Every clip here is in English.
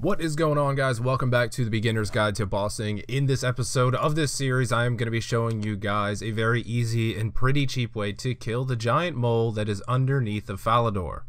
What is going on, guys? Welcome back to the Beginner's Guide to Bossing. In this episode of this series, I am going to be showing you guys a very easy and pretty cheap way to kill the giant mole that is underneath the Falador.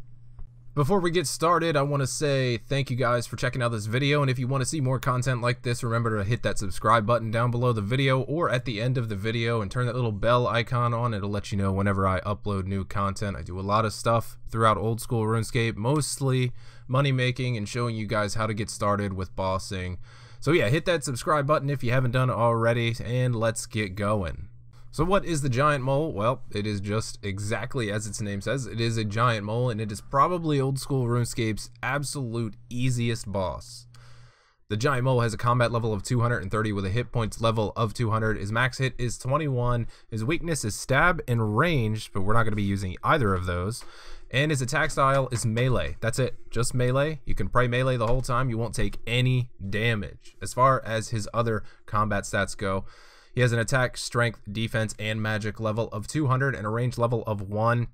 Before we get started, I want to say thank you guys for checking out this video, and if you want to see more content like this, remember to hit that subscribe button down below the video or at the end of the video and turn that little bell icon on. It'll let you know whenever I upload new content. I do a lot of stuff throughout old school RuneScape, mostly money making and showing you guys how to get started with bossing. So yeah, hit that subscribe button if you haven't done it already, and let's get going. So what is the giant mole? Well, it is just exactly as its name says. It is a giant mole, and it is probably old school RuneScape's absolute easiest boss. The giant mole has a combat level of 230 with a hit points level of 200. His max hit is 21. His weakness is stab and ranged, but we're not going to be using either of those. And his attack style is melee. That's it, just melee. You can pray melee the whole time. You won't take any damage. As far as his other combat stats go, he has an attack, strength, defense, and magic level of 200 and a range level of 1.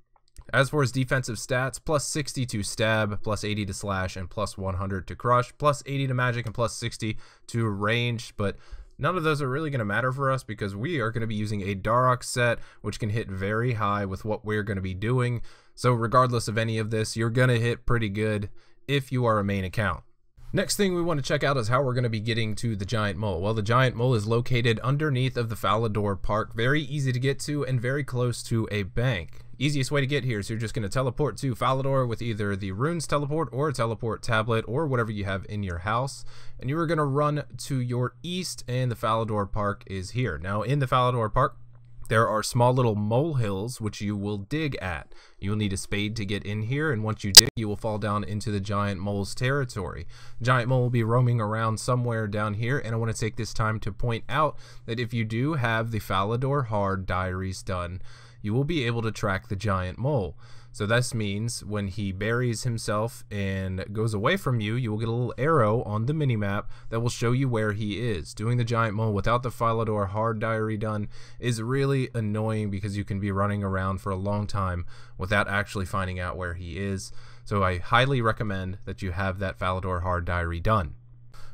As for his defensive stats, plus 60 to stab, plus 80 to slash, and plus 100 to crush, plus 80 to magic, and plus 60 to range. But none of those are really going to matter for us because we are going to be using a Darok set, which can hit very high with what we're going to be doing. So regardless of any of this, you're going to hit pretty good if you are a main account. Next thing we want to check out is how we're going to be getting to the giant mole. Well, the giant mole is located underneath of the Falador Park, very easy to get to and very close to a bank. Easiest way to get here is you're just going to teleport to Falador with either the runes teleport or a teleport tablet or whatever you have in your house, and you are going to run to your east, and the Falador Park is here. Now in the Falador Park, there are small little molehills which you will dig at. You will need a spade to get in here, and once you dig, you will fall down into the giant mole's territory. The giant mole will be roaming around somewhere down here, and I want to take this time to point out that if you do have the Falador Hard diaries done, you will be able to track the giant mole. So this means when he buries himself and goes away from you, you will get a little arrow on the minimap that will show you where he is. Doing the giant mole without the Falador Hard diary done is really annoying because you can be running around for a long time without actually finding out where he is. So I highly recommend that you have that Falador Hard diary done.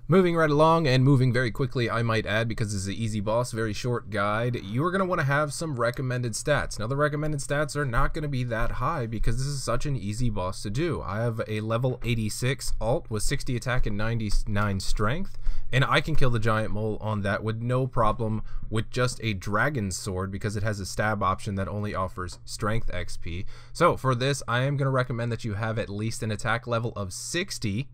Moving right along, and moving very quickly, I might add, because this is an easy boss, very short guide, you are going to want to have some recommended stats. Now, the recommended stats are not going to be that high because this is such an easy boss to do. I have a level 86 alt with 60 attack and 99 strength, and I can kill the giant mole on that with no problem with just a dragon's sword because it has a stab option that only offers strength XP. So for this, I am going to recommend that you have at least an attack level of 60,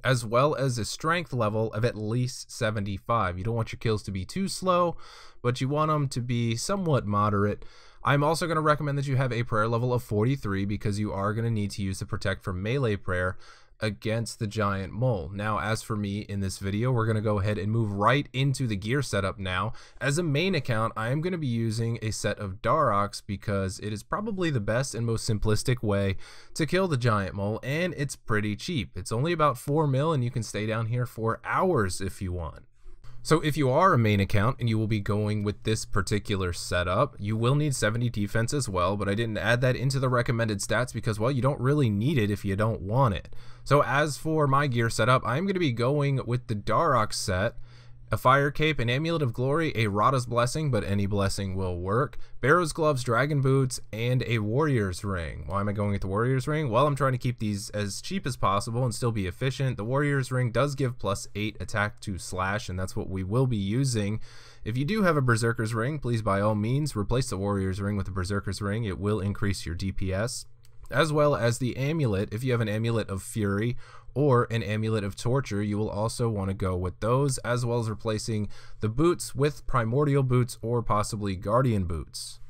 as well as a strength level of at least 75. You don't want your kills to be too slow, but you want them to be somewhat moderate. I'm also going to recommend that you have a prayer level of 43 because you are going to need to use the protect from melee prayer against the giant mole. Now, as for me in this video, we're going to go ahead and move right into the gear setup now. As a main account, I am going to be using a set of Daroks because it is probably the best and most simplistic way to kill the giant mole, and it's pretty cheap. It's only about 4 mil, and you can stay down here for hours if you want. So if you are a main account and you will be going with this particular setup, you will need 70 defense as well, but I didn't add that into the recommended stats because, well, you don't really need it if you don't want it. So as for my gear setup, I'm going to be going with the Darok set, a fire cape, an amulet of glory, a Rada's blessing, but any blessing will work, Barrow's gloves, dragon boots, and a warrior's ring. Why am I going with the warrior's ring? Well, I'm trying to keep these as cheap as possible and still be efficient. The warrior's ring does give plus 8 attack to slash, and that's what we will be using. If you do have a berserker's ring, please by all means replace the warrior's ring with a berserker's ring. It will increase your DPS. As well as the amulet. If you have an amulet of fury or an amulet of torture, you will also want to go with those, as well as replacing the boots with primordial boots or possibly guardian boots.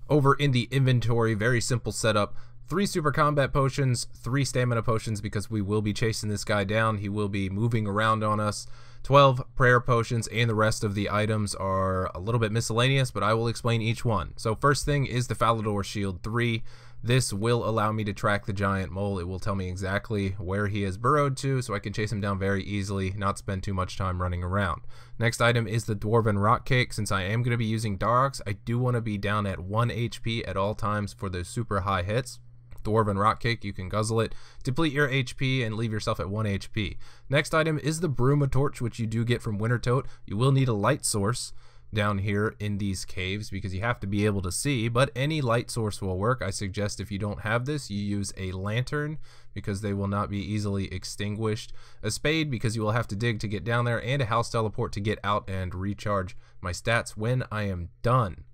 Over in the inventory, very simple setup. 3 super combat potions, 3 stamina potions because we will be chasing this guy down. He will be moving around on us. 12 prayer potions, and the rest of the items are a little bit miscellaneous, but I will explain each one. So first thing is the Falador Shield 3. This will allow me to track the giant mole. It will tell me exactly where he has burrowed to, so I can chase him down very easily, not spend too much time running around. Next item is the Dwarven Rock Cake. Since I am going to be using Daroks, I do want to be down at 1 HP at all times for those super high hits. Dwarven Rock Cake, you can guzzle it, deplete your HP, and leave yourself at 1 HP. Next item is the Bruma Torch, which you do get from Wintertodt. You will need a light source down here in these caves because you have to be able to see, but any light source will work. I suggest if you don't have this, you use a lantern because they will not be easily extinguished, a spade because you will have to dig to get down there, and a house teleport to get out and recharge my stats when I am done.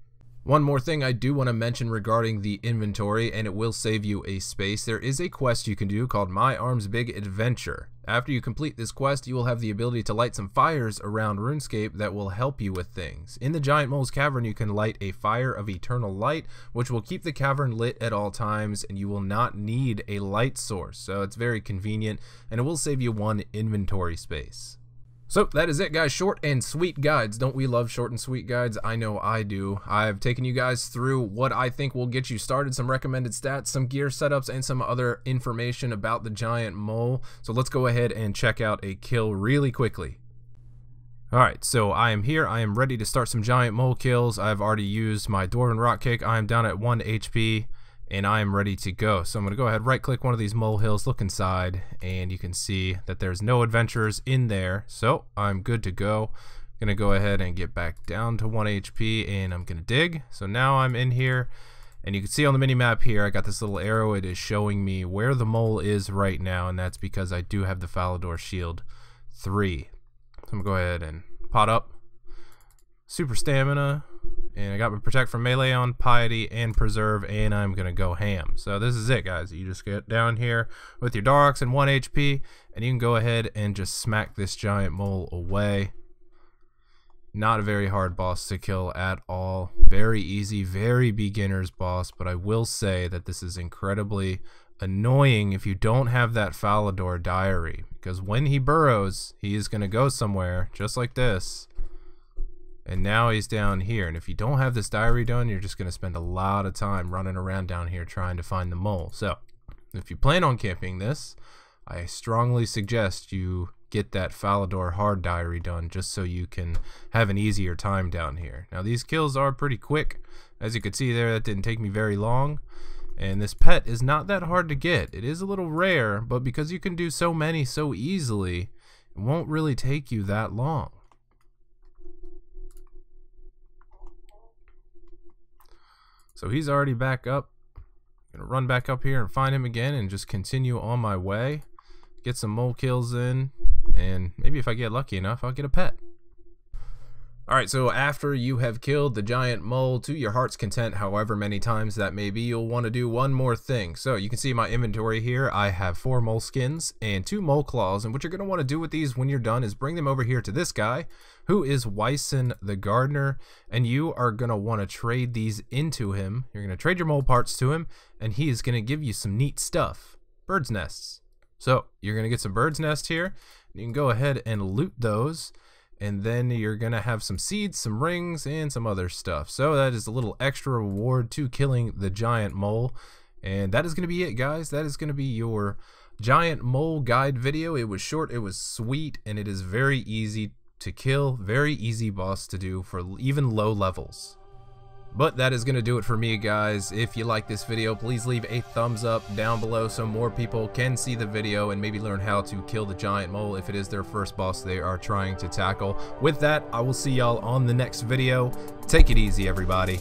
One more thing I do want to mention regarding the inventory, and it will save you a space. There is a quest you can do called My Arm's Big Adventure. After you complete this quest, you will have the ability to light some fires around RuneScape that will help you with things. In the Giant Mole's Cavern, you can light a fire of eternal light, which will keep the cavern lit at all times, and you will not need a light source. So it's very convenient, and it will save you 1 inventory space. So that is it, guys. Short and sweet guides. Don't we love short and sweet guides? I know I do. I've taken you guys through what I think will get you started, some recommended stats, some gear setups, and some other information about the giant mole. So let's go ahead and check out a kill really quickly. Alright, so I am here. I am ready to start some giant mole kills. I've already used my Dwarven Rock Cake. I am down at 1 HP. And I am ready to go. So I'm going to go ahead, right click one of these molehills, look inside, and you can see that there's no adventurers in there. So I'm good to go. I'm going to go ahead and get back down to 1 HP, and I'm going to dig. So now I'm in here, and you can see on the mini map here, I got this little arrow. It is showing me where the mole is right now, and that's because I do have the Falador Shield 3. So I'm going to go ahead and pot up. Super stamina. And I got my Protect from Melee on, Piety, and Preserve, and I'm going to go ham. So this is it, guys. You just get down here with your Darks and 1 HP, and you can go ahead and just smack this giant mole away. Not a very hard boss to kill at all. Very easy, very beginner's boss, but I will say that this is incredibly annoying if you don't have that Falador diary, because when he burrows, he is going to go somewhere, just like this. And now he's down here, and if you don't have this diary done, you're just going to spend a lot of time running around down here trying to find the mole. So if you plan on camping this, I strongly suggest you get that Falador hard diary done just so you can have an easier time down here. Now these kills are pretty quick. As you can see there, that didn't take me very long. And this pet is not that hard to get. It is a little rare, but because you can do so many so easily, it won't really take you that long. So he's already back up. I'm gonna run back up here and find him again and just continue on my way. Get some mole kills in, and maybe if I get lucky enough, I'll get a pet. Alright, so after you have killed the giant mole to your heart's content, however many times that may be, you'll want to do one more thing. So you can see my inventory here. I have 4 mole skins and 2 mole claws, and what you're going to want to do with these when you're done is bring them over here to this guy, who is Wyson the Gardener, and you are going to want to trade these into him. You're going to trade your mole parts to him, and he is going to give you some neat stuff. Bird's nests. So you're going to get some bird's nests here. You can go ahead and loot those. And then you're going to have some seeds, some rings, and some other stuff. So that is a little extra reward to killing the giant mole. And that is going to be it, guys. That is going to be your giant mole guide video. It was short, it was sweet, and it is very easy to kill. Very easy boss to do for even low levels. But that is going to do it for me, guys. If you like this video, please leave a thumbs up down below so more people can see the video and maybe learn how to kill the giant mole if it is their first boss they are trying to tackle. With that, I will see y'all on the next video. Take it easy, everybody.